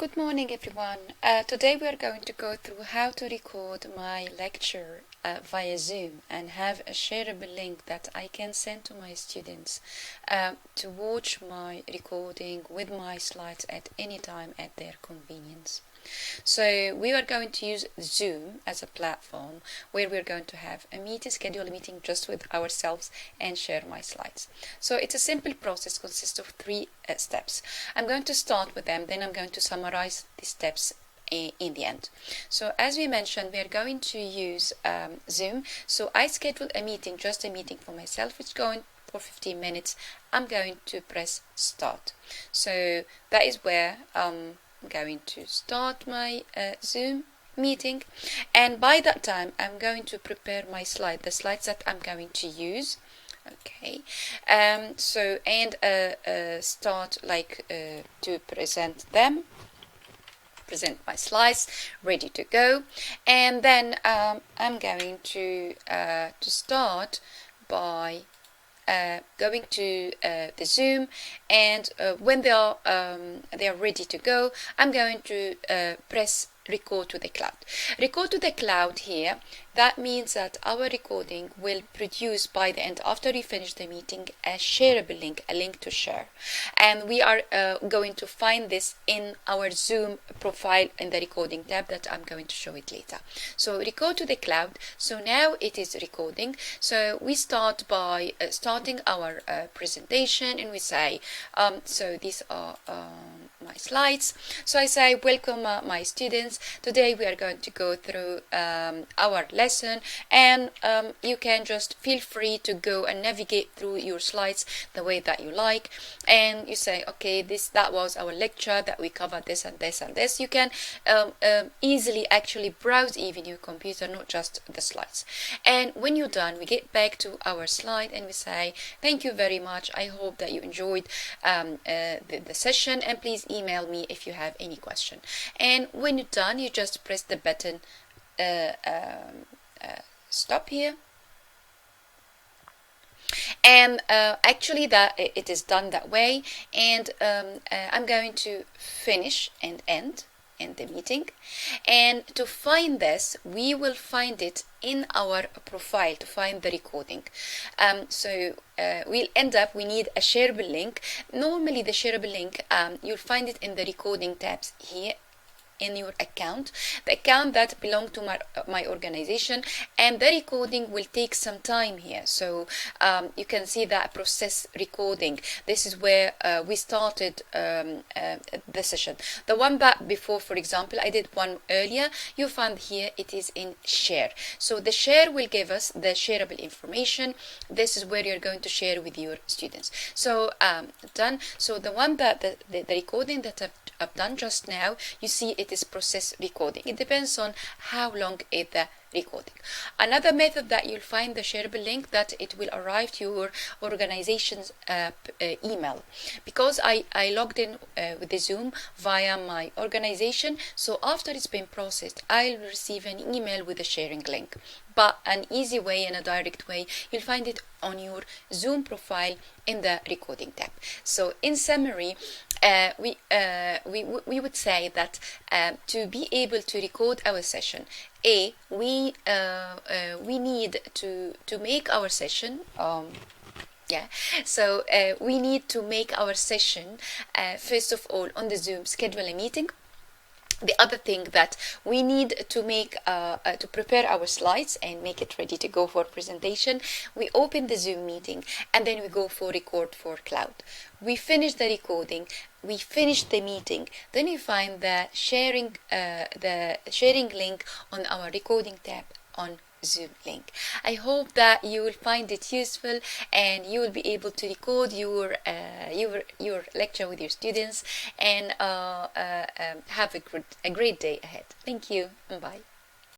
Good morning, everyone. Today we are going to go through how to record my lecture via Zoom and have a shareable link that I can send to my students to watch my recording with my slides at any time at their convenience. So we are going to use Zoom as a platform where we're going to have a meeting, schedule a meeting just with ourselves and share my slides. So it's a simple process, consists of three steps. I'm going to start with them, then I'm going to summarize the steps in the end. So as we mentioned, we are going to use Zoom. So I scheduled a meeting, just a meeting for myself, which is going for 15 minutes. I'm going to press start. So that is where I'm going to start my Zoom meeting, and by that time I'm going to prepare my the slides that I'm going to use. Okay, start to present my slides ready to go, and then I'm going to start by going to the Zoom, and when they are ready to go, I'm going to press record to the cloud. Record to the cloud here, that means that our recording will produce by the end, after we finish the meeting, a shareable link, a link to share. And we are going to find this in our Zoom profile in the recording tab that I'm going to show it later. So record to the cloud. So now it is recording. So we start by starting our presentation, and we say, so these are my slides. So I say, welcome my students. Today we are going to go through our lesson, and you can just feel free to go and navigate through your slides the way that you like, and you say, okay, that was our lecture, that we covered this and this and this. You can easily actually browse even your computer, not just the slides. And when you're done, we get back to our slide and we say, thank you very much, I hope that you enjoyed the session, and please email me if you have any question. And when you're done, you just press the button stop here, and actually that it is done that way. And I'm going to finish and end the meeting, and to find this, we will find it in our profile to find the recording. We'll end up, we need a shareable link. Normally the shareable link, you'll find it in the recording tabs here in your account, the account that belongs to my organization, and the recording will take some time here. So you can see that process recording. This is where we started the session. The one back before, for example, I did one earlier, you find here it is in share. So the share will give us the shareable information. This is where you're going to share with your students. So done. So the one that the recording that I've done just now, you see it is process recording. It depends on how long is the recording. Another method that you'll find the shareable link, that it will arrive to your organization's email, because I logged in with the Zoom via my organization. So after it's been processed, I'll receive an email with a sharing link. But an easy way and a direct way, you'll find it on your Zoom profile in the recording tab. So in summary, we would say that to be able to record our session, we need to make our session we need to make our session first of all on the Zoom, schedule a meeting. The other thing that we need to make to prepare our slides and make it ready to go for presentation, we open the Zoom meeting and then we go for record for cloud. We finish the recording, we finish the meeting, then you find the sharing link on our recording tab on Zoom link. I hope that you will find it useful and you will be able to record your lecture with your students, and have a great day ahead. Thank you, and bye.